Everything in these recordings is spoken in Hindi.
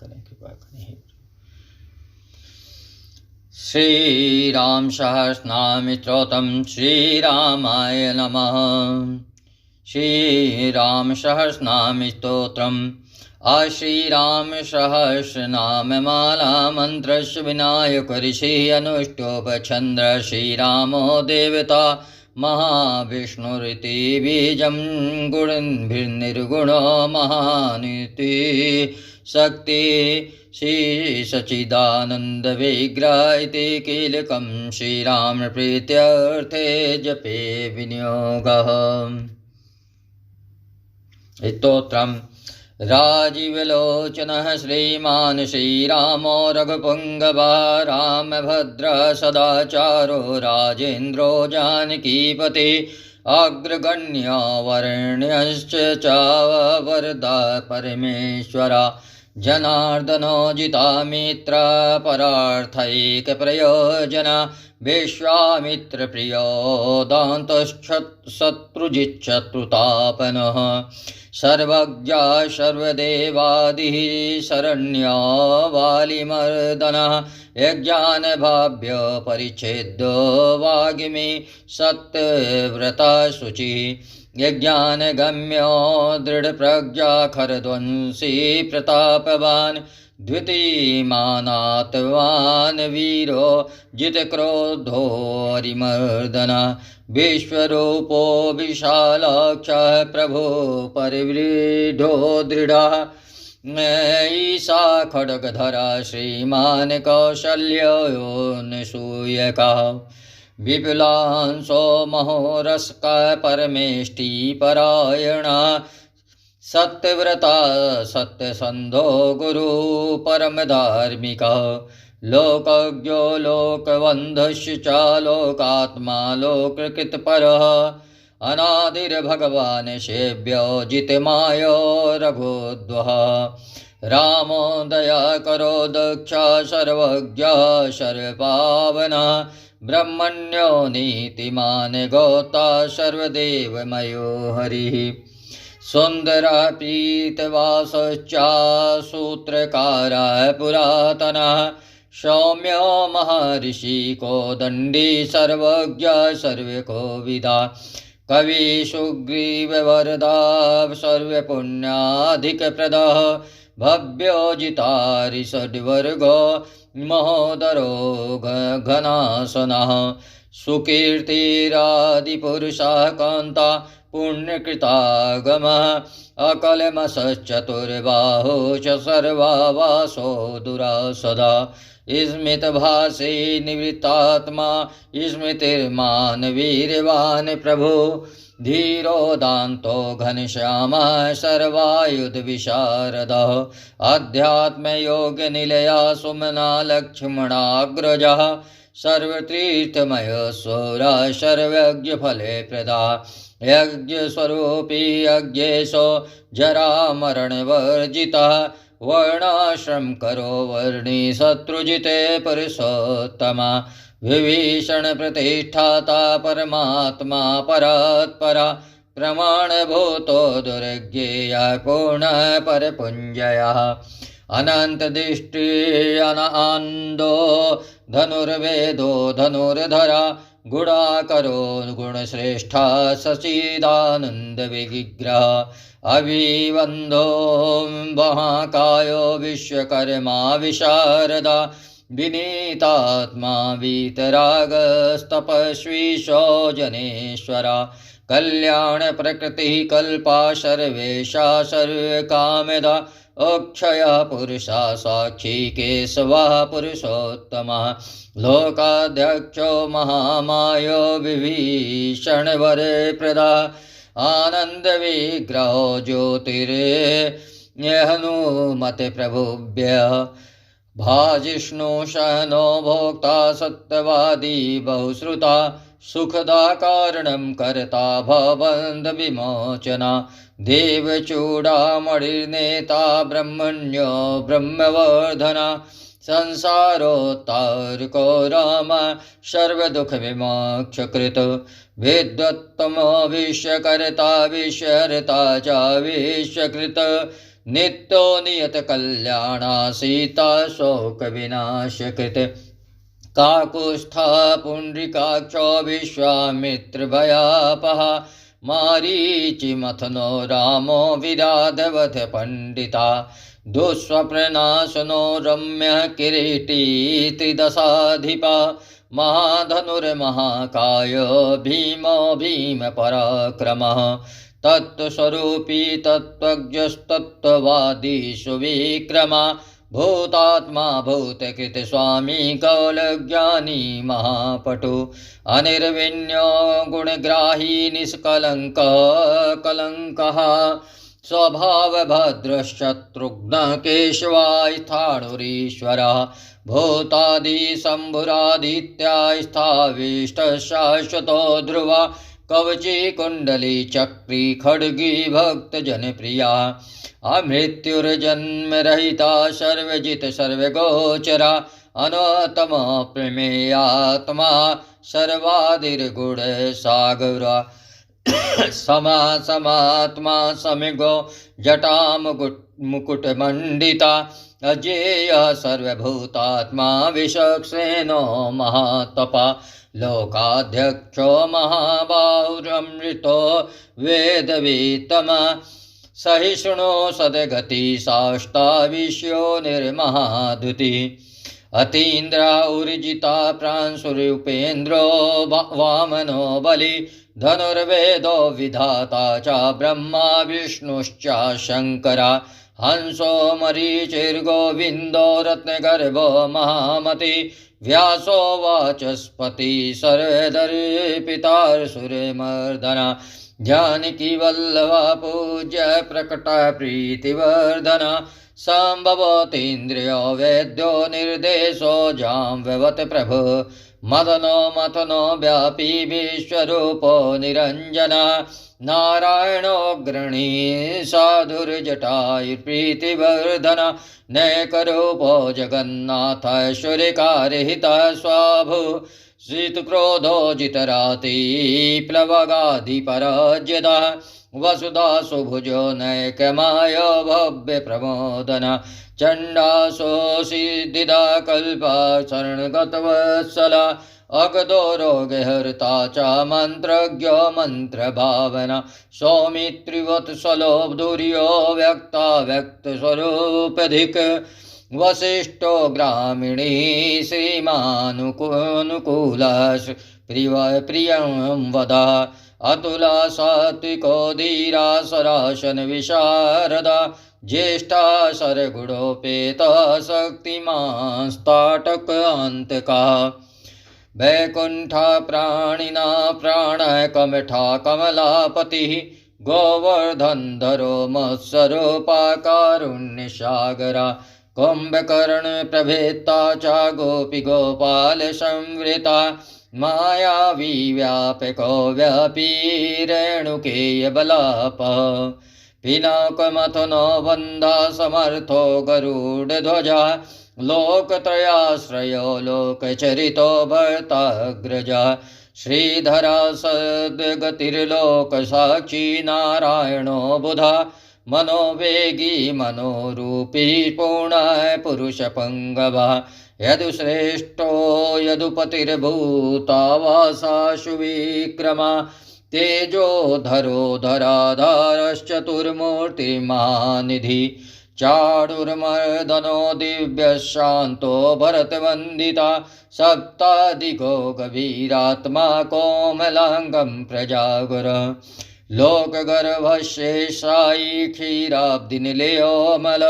करें, कृपा करें। श्रीराम सहस्रनाम स्तोत्रम् श्रीरामाय नमः। श्रीराम सहस्रनाम स्तोत्रम् श्रीराम सहस्रनाम माला मंत्रस्य विनायक ऋषि अनुष्टोपछंद्र श्रीरामो देवता महाविष्णुरिति बीजं गुणनिर्गुणो महानिति शक्ति श्री सच्चिदानंद विग्रह इति कीलकं श्रीराम प्रीत्यर्थे जपे विनियोगः। स्तोत्रम् राजीवलोचनः श्रीमान् श्रीरामो रघुपुङ्गवा रामभद्रः सदाचारो राजेन्द्रो जानकीपति अग्रगण्यो वर्ण्यश्च च वरदा परमेश्वरा जनार्दनो जितामित्र परार्थैकप्रयोजना विश्वामित्रप्रियो दान्तशत्रुजिच्छत्रुतापनः सर्वज्ञ सर्वदेवादिः शरण्यो वालिमर्दनः यज्ञानभाभ्यो परिच्छेदो वाग्मी सत्यव्रता शुचिः यज्ञानगम्यो दृढप्रज्ञा खरध्वंसी प्रतापवान् द्वितीयमानात्वान् वीरो जितक्रोधोरिमर्दनः विश्वरूपो विशालाक्षः प्रभो परिवृढो दृढः ईशा खड्गधरा श्रीमान् कौशल्योऽनसूयकः विपुलांशो महोरस्कः परमेष्टिपरायणः सत्यव्रता सत्यसन्धो गुरु परमधार्मिकः लोकज्ञो लोकबन्धुश्च च लोकात्मा लोककृतपरः अनादिर्भगवान् सेव्यो जितमायो रघोद्वः रामो दया करो दक्ष सर्वज्ञः सर्वपावनः ब्रह्मण्यो नीतिमान् गोता सर्वदेवमयो हरिः सुन्दरः पीतवासश्च सूत्रकारः पुरातनः सौम्यो महर्षि कोदण्डी सर्वज्ञ सर्वकोविदा कवि सुग्रीववरदा सर्वपुण्याधिकप्रदः भव्यो जितारि षड्वर्गो महोदरो घनासनः सुकीर्तिरादिपुरुषः कान्ता पुण्यकृतागमः अकलमसश्चतुर्बाहो च सर्वावासो दुरासदा स्मितभाषे निवृत्तात्मा स्मृतिर्मान् वीर्यवान् प्रभु धीरो दान्तो घनश्यामः सर्वायुधविशारदः अध्यात्मयोगनिलया सुमना लक्ष्मणाग्रजः सर्वतीर्थमय सोरा सर्वज्ञफले प्रदा यज्ञस्वरूपी यज्ञेशो जरामरणवर्जितः वर्णाश्रम करो वर्णी शत्रुजिते पुरुषोत्तमा विभीषण प्रतिष्ठाता परमात्मा परात्परा प्रमाणभूतो दुर्ज्ञेया पूर्ण परपुञ्जयः अनन्तदृष्टि अनान्दो धनुर्वेदो धनुर्धरा गुणाकरो गुणश्रेष्ठा सचिदानन्दविग्रह अभिवन्दो महाकायो विश्वकर्मा विशारदा विनीतात्मा वीतरागस्तपस्वी सौजनेश्वरा कल्याण प्रकृतिः कल्पा सर्वेशा सर्वकामदा अक्षयः पुरुषा साक्षी केशवः पुरुषोत्तमः लोकाध्यक्षो महामायो विभीषणवरप्रदा आनन्दविग्रहो ज्योतिर्हनुमते प्रभुभ्यः भाजिष्णु शयनो भोक्ता सत्यवादी बहुश्रुता सुखदा कारणं कर्ता भवबन्धविमोचना देवचूडामणिर्नेता ब्रह्मण्यो ब्रह्मवर्धना संसारोत्तारको राम सर्वदुःखविमोक्षकृत विद्वत्तमो विश्वकर्ता विश्वहर्ता च विश्वकृत नित्यो नियत कल्याणा सीता शोक विनाश कृत काकुत्स्था पुण्डरीकाक्षो विश्वामित्र भयापहा मारीचिमथनो रामो विराधवथ पंडिता दुःस्वप्ननाशनो रम्यः किरीटी त्रिदशाधिपा महाधनुर्महाकाय भीमो भीमपराक्रमः तत्त्वस्वरूपी तत्त्वज्ञस्तत्त्ववादी सुविक्रमा भूतात्मा भूतकृत स्वामी कौलज्ञानी महापटु अनिर्विण्यो गुणग्राही निष्कलंक कलंकः स्वभावभद्रशत्रुघ्न केशवास्थाणुरीश्वरः भूतादिशम्भुरादित्यास्थाविष्टशाश्वतो ध्रुवा कवची कुंडली चक्री खड्गी भक्त जनप्रिया अमृत्युर्जन्मरहिता सर्वजित सर्वगोचरा अनतम प्रमेयात्मा सर्वादिर्गुणसागरा समात्मा समिगो जटामुकुटमण्डिता अजेय सर्वभूतात्मा विचक्षणो महातपा लोकाध्यक्षो महाबाहुरमृतो वेदवेत्तमा सहिष्णुनो सद्गति साष्टाविश्यो निर्महाद्युति अतीन्द्रा ऊर्जिता प्रांशुरूपेन्द्रो वामनो बलि धनुर्वेदो विधाता च ब्रह्मा विष्णुश्च शङ्करा हंसो मरीचिर्गोविन्दो रत्नगर्भो महामति व्यासो वाचस्पति सर्वदर्पितासुरमर्दना जानकी वल्लभा पूज्य प्रकट प्रीतिवर्धना संभवतीन्द्रियो वेद्यो निर्देशो जाम्बवत प्रभु मदनो मथनो व्यापी विश्वरूपो निरञ्जना नारायणोऽग्रणी साधुर्जटायुर्प्रीतिवर्धना नैकरूपो जगन्नाथ ऐश्वर्यकारिहिता स्वाभु शीतक्रोधो जितराति प्लवगाधिपराज्यदा वसुधा सुभुजो नैकमाय भव्य प्रमोदना चण्डासो सिद्धिदा कल्पा शरणगतवत्सला अगदो रोगहर्ता च मन्त्रज्ञो मन्त्रभावना सौमित्रिवत्सलो दुर्यो व्यक्ता व्यक्तस्वरूपधिक वसिष्ठो ग्रामिणी श्रीमानुकूलः प्रियं वदा अतुला सात्विको धीरा सरासन विशारदा ज्येष्ठा सरगुणोपेता शक्तिमांस्ताटक अंतका वैकुंठा प्राणिना प्राणः कमठा कमलापतिः गोवर्धनधरो मत्सरोपाकारुण्यसागरा कुंभकर्ण प्रभेत्ता च गोपी गोपाल संवृता मायावी व्यापको व्यापी रेणुकेय बलापः पिनाकमथनो वन्दा समर्थो गरुडध्वजा लोकत्रयाश्रयो लोकचरितो भर्ताग्रजा श्रीधरा सद्गतिर्लोकसाक्षी नारायणो बुधा मनोवेगी मनोरूपी पूर्णः पुरुषपङ्गवः यदुश्रेष्ठो यदुपतिर्भूतावासाशु विक्रमा तेजोधरो धराधारश्चतुर्मूर्तिर्महानिधि चाडुर्मर्दनो दिव्यशान्तो भरतवन्दिता सप्तादिको गभीरात्मा कोमलाङ्गं प्रजागर लोकगर्भशेषायी क्षीराब्धिनिलयोमल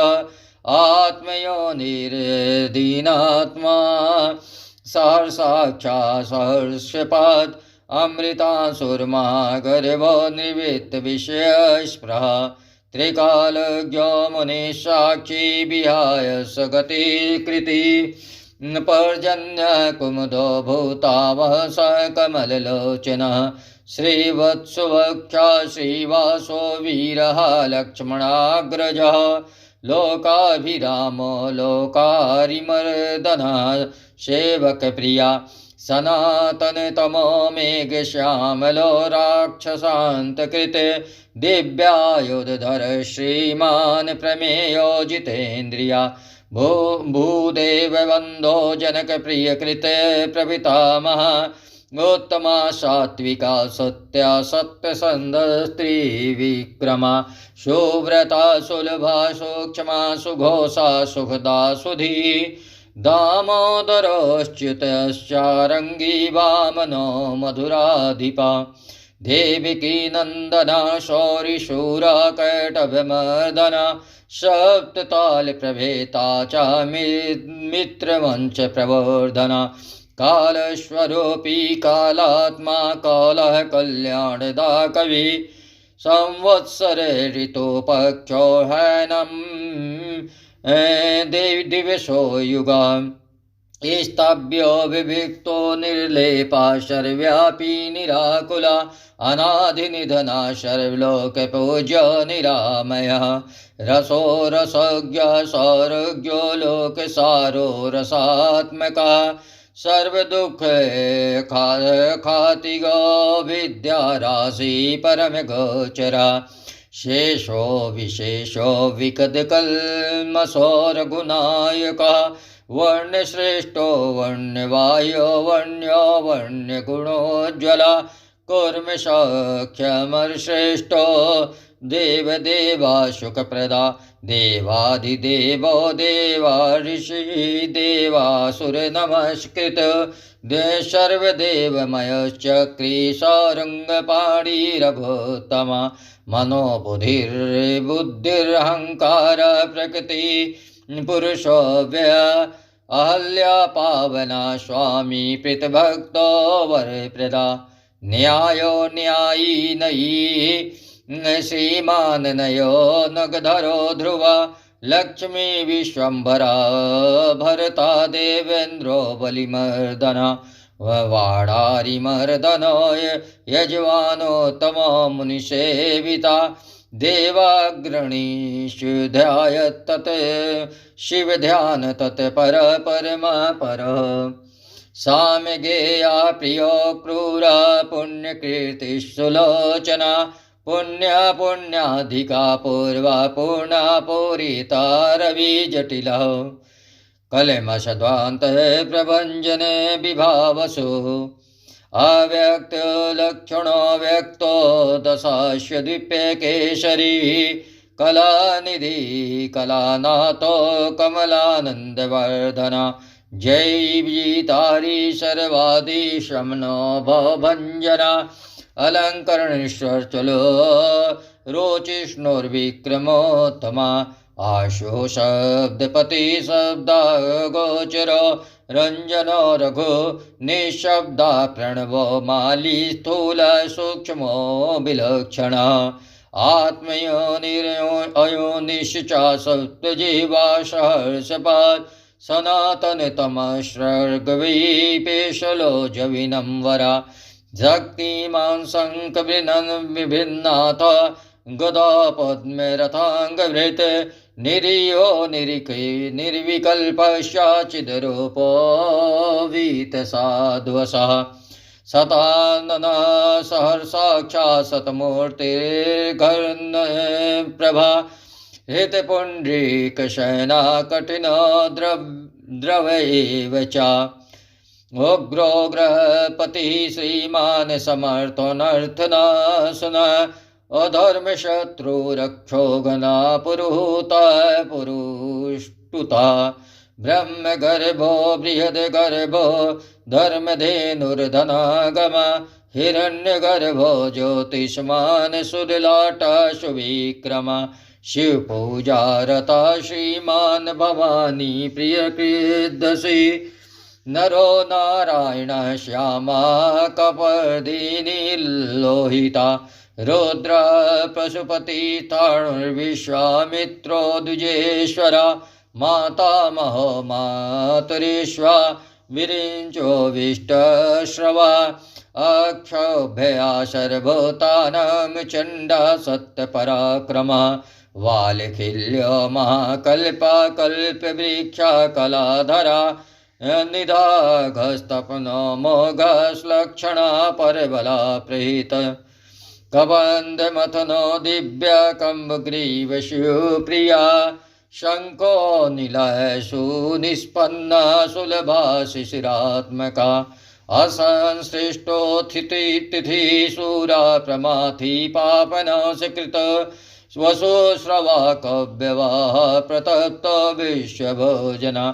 आत्मयोनिर्दीनात्मा सहर्षाक्षा सहर्षपात् अमृतासुरमा गर्भो निवृत्त विषयस्पृह त्रिकालज्ञो मुनिः साक्षी विहाय सगति कृति पर्जन्य कुमुदो भूतावः स कमललोचनः श्रीवत्सवक्षा श्रीवासो वीरः लक्ष्मणाग्रजः लोकाभिरामो लोकारिमर्दनः सेवकप्रिया सनातनतमो मेघश्यामलो राक्षसान्तकृते दिव्यायुधधर श्रीमान् प्रमेयो जितेन्द्रिया भूदेवबन्धो जनकप्रियकृते प्रपितामह उत्तमा सात्विका सत्या सत्यसन्धस्त्रीविक्रमा सुव्रता सुलभा सूक्ष्मा सुघोषा सुखदा सुधी दामोदरोच्युतश्चारङ्गी वामनो मधुराधिपा देविकी नन्दना शौरिशूरा कैटभमर्दना सप्ततालप्रभेता च मित्रमञ्च प्रवर्धना कालस्वरूपी कालात्मा कालः कल्याणदा कवि संवत्सरे ऋतुपक्षो हैनम् दिवसो युगा स्थाभ्यो विविक्तो निर्लेपा सर्व्यापी निराकुला अनादिनिधना सर्वलोकपूज्य निरामयः रसो रसज्ञ सौरज्ञो लोकसारो रसात्मका सर्वदुःख खातिगो विद्याराशि परमगोचरा शेषो विशेषो विकदकल्मषो रघुनायकः वर्णश्रेष्ठो वर्ण्यवायो वर्ण्यो वर्ण्यगुणोज्ज्वला कूर्मसख्यमर्श्रेष्ठो देवदेवा शुकप्रदा देवादिदेवो देवा ऋषि देवासुर नमस्कृत सर्वदेवमयश्चक्रीसारङ्गपाणी रघुत्तमा मनोबुद्धिर्बुद्धिरहङ्कार प्रकृति पुरुषो व्यय अहल्या पावना स्वामी प्रीतभक्तो वरप्रदा न्यायो न्यायी नयी श्रीमान नयो नगधरो ध्रुवा लक्ष्मी विश्वम्भरा भरता देवेन्द्रो बलिमर्दना वाडारिमर्दनो यजमानोत्तमो मुनिसेविता देवाग्रणीषु ध्यायत् तत् शिवध्यान तत् पर परमा पर साम्यगेया प्रियो क्रूरा पुण्यकीर्तिसुलोचना पुण्या पुण्याधिका पूर्वा पूर्णा पूरिता रविजटिला कलेमशद्वान्तः प्रभञ्जने विभावसु अव्यक्तलक्षणो व्यक्तो दशाश्व द्वीपे केशरी कलानिधि कलानाथो कमलानन्दवर्धना जैवितारी सर्वादि शमनो भवभञ्जना अलङ्करणेश्वर चलो रोचिष्णुर्विक्रमोत्तमा आशो शब्दपति शब्दगोचरो रञ्जनो रघु निःशब्दा प्रणवो माली स्थूल सूक्ष्मो विलक्षण आत्मयो निश्चा सप्तजीवा सहर्षपात् सनातनतमश्रर्गवीपेशलो जविनम्वरा शक्तिमान् शङ्खवृनन् विभिन्नाथ गदा पद्मे रथाङ्गभृत् निरीयो निरिके निर्विकल्पश्चाचिद्रूपो वीतसाध्वसः शतानना सहर्षाक्षा शतमूर्तिर्घर्न प्रभा हृतपुण्ड्रीकशयना कठिन द्रवैव च उग्रोग्रहपतिः श्रीमान् समर्थो नर्थनाशन अधर्मशत्रुरक्षो घना पुरुहूता पुरुष्टुता ब्रह्मगर्भो बृहद्गर्भो धर्मधेनुर्धनागम हिरण्यगर्भो ज्योतिष्मान् सुरलाटा सुविक्रम शिवपूजारता श्रीमान् भवानी प्रियकृदसि नरो नारायण श्यामा कपर्दिनी लोहिता रुद्र पशुपति ताणुर्विश्वामित्रो द्विजेश्वरा मातामहो मातुरीश्वा विरिञ्चो विष्टश्रवा अक्षोभया सर्वभूतानां चण्डा सत्यपराक्रमा वालखिल्यो महाकल्पा कल्पवृक्षा कलाधरा निधाघस्तपनो मोघश्लक्षणा परबला प्रहित कबन्धमथनो दिव्य कम्बग्रीवशिप्रिया शङ्को निलयसु निष्पन्ना सुलभा शिशिरात्मका असंसृष्टोत्थितिथि शूरा प्रमाथि पापनाशकृत स्वशुश्रवा कव्यवाः प्रतप्त विश्वभोजना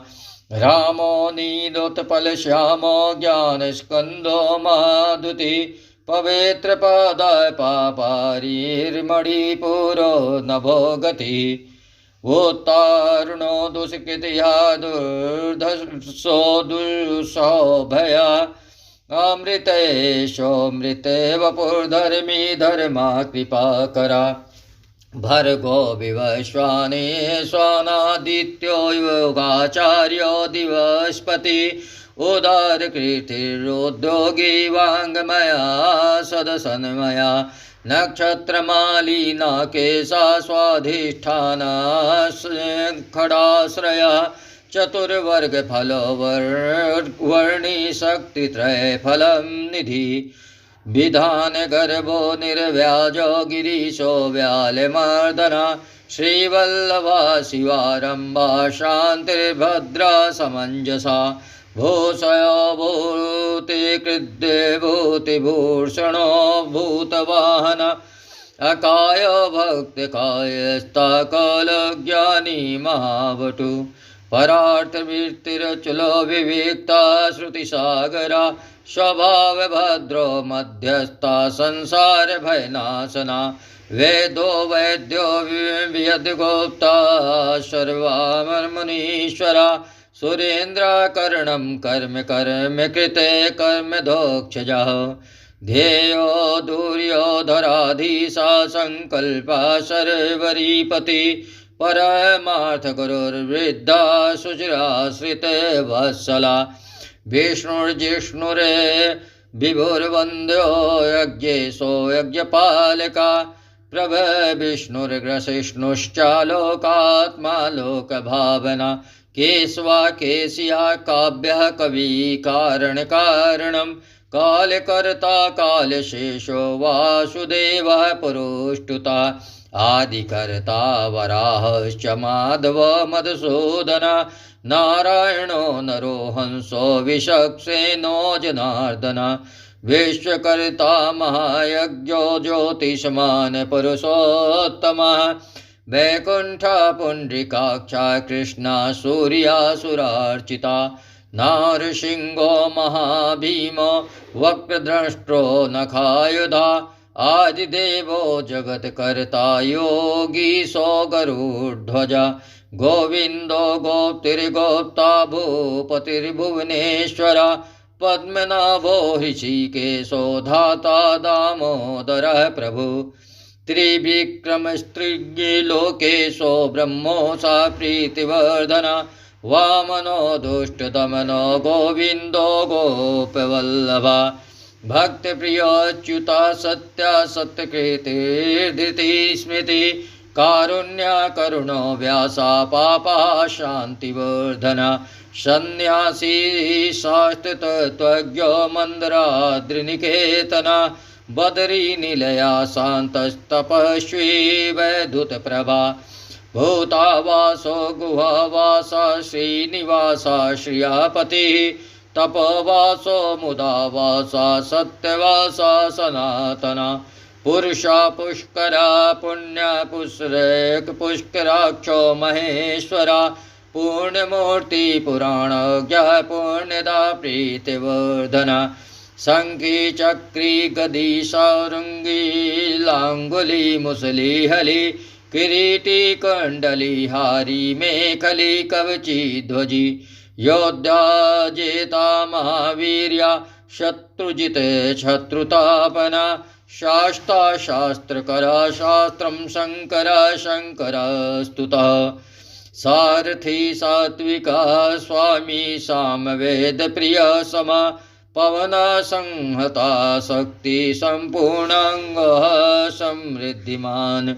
रामो नीलोत्पलश्यामो ज्ञानस्कन्दो माधुति पवित्रपादाय पापारिर्मणिपुरो नभो गति वोत्तारुणो दुष्कृतिया दुर्धर्षो दुःसौभया अमृतेशोऽमृते वपुर्धर्मी धर्मा कृपाकरा भर्गो विवस्वाने स्वानादित्यो योगाचार्यो दिवस्पति उदारकीर्तिरुद्योगी वाङ्मया सदसन्मया नक्षत्रमालिना केशा स्वाधिष्ठाना खडाश्रया चतुर्वर्गफलवर्णी शक्तित्रयफलं निधि विधान गर्भो निर्व्याजो गिरीशो व्यालमर्दना श्रीवल्लभा शिवारम्भा शान्तिर्भद्रा समञ्जसा भूषयो भूतिकृद्य भूतिभूषणो भूतवाहन अकाय भक्तकायस्ताकलज्ञानी महावटु परार्थवृत्तिरचलो विविक्ता श्रुतिसागरा स्वभावभद्रो मध्यस्था संसार भयनाशना वेदो वैद्यो वियद्गोप्ता सर्वामर्मुनीश्वरा सुरेन्द्राकर्णं कर्म कर्म कृते कर्म दोक्षजः ध्येयो दूर्योधराधीशा संकल्पा सर्वरीपति परमार्थ गुरुर्वृद्धा शुचिराश्रिते वत्सला विष्णुर्जिष्णुरे विभुर्वन्द्यो यज्ञेशो यज्ञपालका प्रभ विष्णुर्ग्रसिष्णुश्चालोकात्मा लोकभावना केशवा केशिया काव्यः कवि कारणकारणं कालकर्ता कालशेषो वासुदेवः पुरुष्टुता आदिकर्ता वराहश्च माधव मधुसूदना नारायणो नरो हंसो विचक्षेनो जनार्दन विश्वकर्ता महायज्ञो ज्योतिष्मान् पुरुषोत्तमः वैकुण्ठा पुण्ड्रिकाक्षा कृष्णा सूर्यासुरार्चिता नारसिंहो महाभीमो वक्रद्रष्ट्रो नखायुधा आदिदेवो जगत्कर्ता योगीशो गरुड्ध्वजा गोविन्दो गोप्तिर्गोप्ता भूपतिर्भुवनेश्वरा पद्मनाभो ऋषिकेशो धाता दामोदरः प्रभु त्रिविक्रमस्त्रिज्ञे लोकेशो ब्रह्मोषा प्रीतिवर्धना वामनो दुष्टदमनो गोविन्दो गोपवल्लभा भक्तप्रियोच्युता सत्या सत्यकृतिर्धृति स्मृति कारुण्या करुणो व्यासा पापा शान्तिवर्धना सन्न्यासी शास्त्रतत्त्वज्ञो मन्दराद्रिनिकेतना बदरी निलया शान्तस्तपस्वी वैद्युतप्रभा भूतावासो गुहावासा श्रीनिवासा श्रियापतिः तपोवासो मुदावासा सत्यवासा सनातना पुरुषा पुष्करा पुण्या पुष्कराक्षो महेश्वरा पूर्णमूर्ति पुराणज्ञ पुण्यदा प्रीतिवर्धना शङ्खी चक्री गदी सारंगी लांगुली मुसली हली किरीटी कुंडली हारी मेखली कवची ध्वजी योद्धा जेता महावीर्या शत्रुजित शत्रुतापना शास्ता शास्त्रकरा शास्त्रं शंकरा शंकरा स्तुतः सारथी सात्विका स्वामी सामवेद प्रिय समा पवना संहता शक्ति संपूर्णांगः समृद्धिमान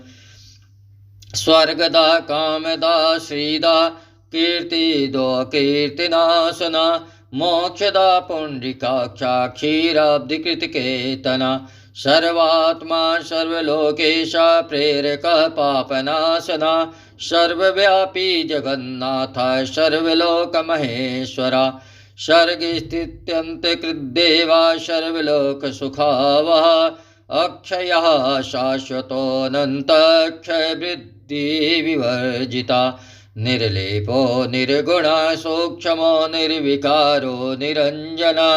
स्वर्गदा कामदा श्रीदा कीर्तिदो कीर्तिनाशना मोक्षदा पुण्डरीकाक्षा क्षीराब्धिकृतकेतना सर्वात्मा सर्वलोकेशा प्रेरकः पापनाशना सर्वव्यापी जगन्नाथ सर्वलोकमहेश्वरा सर्गस्थित्यन्तकृद्देवा सर्वलोकसुखावः अक्षयः शाश्वतोऽनन्तक्षयवृद्धिविवर्जिता निर्लेपो निर्गुणा सूक्ष्मो निर्विकारो निरञ्जना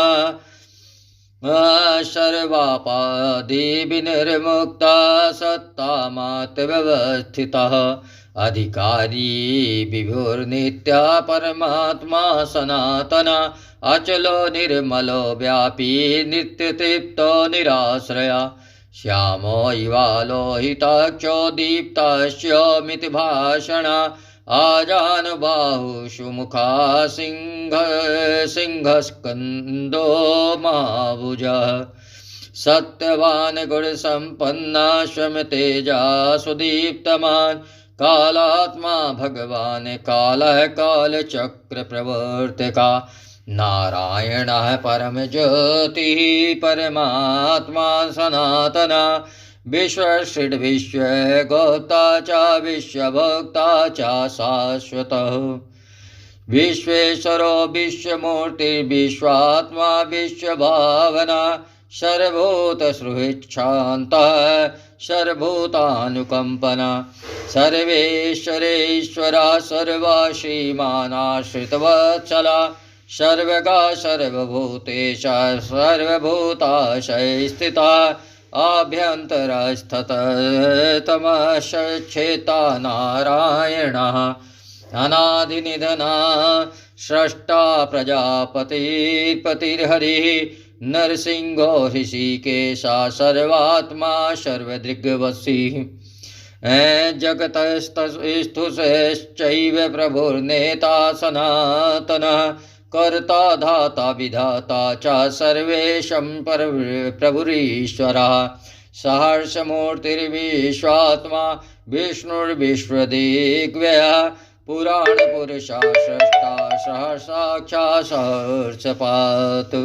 सर्वापादिविनिर्मुक्ता सत्तामात्रव्यवस्थितः अधिकारी विभुर्नित्या परमात्मा सनातना अचलो निर्मलो व्यापी नित्यतृप्तो निराश्रया श्यामो इवालोहिताक्षो दीप्तास्योमितिभाषणा आजानुबाहुषु मुखा सिंहस्कन्दो महाभुजः सत्यवान् गुणसम्पन्ना स्वमतेजा सुदीप्तमान् कालात्मा भगवान् कालः कालचक्रप्रवर्तका नारायणः परमज्योतिः परमात्मा सनातना विश्वसृड्विश्वगोप्ता च विश्वभोक्ता च शाश्वतः विश्वेश्वरो विश्वमूर्तिर्विश्वात्मा विश्वभावना सर्वभूतसुहृच्छान्तः सर्वभूतानुकम्पना सर्वेश्वरेश्वरा सर्वा श्रीमानाश्रितवत्सला सर्वगा सर्वभूतेश सर्वभूताशय स्थिता आभ्यन्तरस्थतमश्चेता नारायणः अनादिनिधना स्रष्टा प्रजापतिर्पतिर्हरिः नरसिंहो ऋषिकेशा सर्वात्मा सर्वदृग्वसिः जगतस्तुषश्चैव प्रभुर्नेता सनातनः कर्ता धाता विधाता च सर्वेशं प्रभुरीश्वरः सहर्षमूर्तिर्विश्वात्मा विष्णुर्विश्वदिग्व्ययः पुराणपुरुषा स्रष्टा सहसाक्षात् सहर्षपात्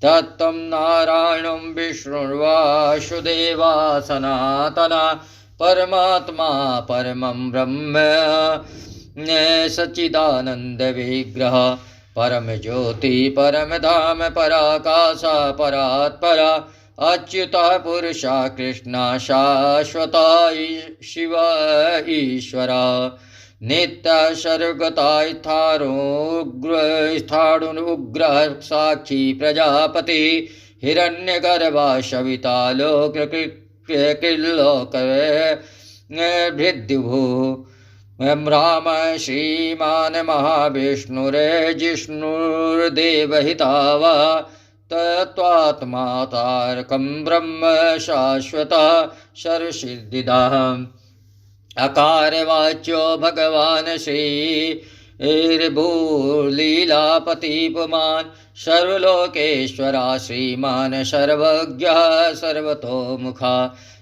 तत्त्वं नारायणं विष्णुर्वासुदेवा सनातना परमात्मा परमं ब्रह्म सच्चिदानन्दविग्रह परम ज्योति परम धाम पराकाशा परात्परा अच्युता पुरुषा कृष्णा शाश्वता शिव ईश्वरा नित्य सर्वगता स्थाणुग्र साक्षी प्रजापति हिरण्यगर्भा सविता लोककृल्लोक भृद्युभू राम श्रीमान महाविष्णुर्जिष्णुर्देवहितावा तत्त्वात्मा तारकं ब्रह्म शाश्वतः सर्वसिद्धिदः अकारवाच्यो भगवान् श्रीर्भूर्लीलापति पुमान् सर्वलोकेश्वरा श्रीमान् सर्वज्ञः सर्वतोमुखा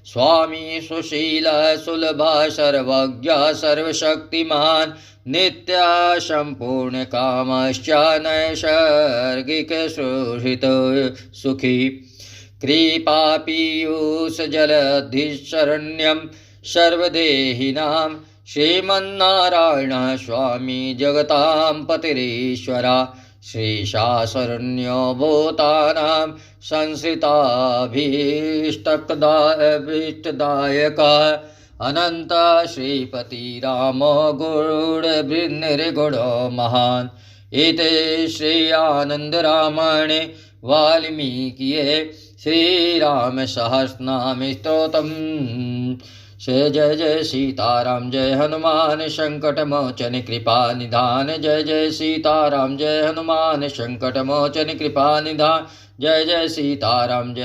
स्वामी सुशीला सुलभा सर्वज्ञ सर्वशक्तिमान नित्या संपूर्ण कामश्च नैसर्गिक सुहृत सुखी कृपा पीयूष जलधिशरण्यं सर्वदेहिनां श्रीमन्नारायण स्वामी जगतां पतिरीश्वरा श्रीशाशरण्यो भूतानां संसृताभीष्टदायकः अनंत श्रीपति रामो गुरुर्निर्गुणो महान् एते श्री आनंद रामायणे वाल्मीकिये श्रीराम सहस्रनाम स्तोत्रम् जय जय जय सीताराम जय हनुमान संकट मोचन कृपा निधान जय जय सीताराम जय हनुमान संकट मोचन कृपा निधान जय जय सीताराम जय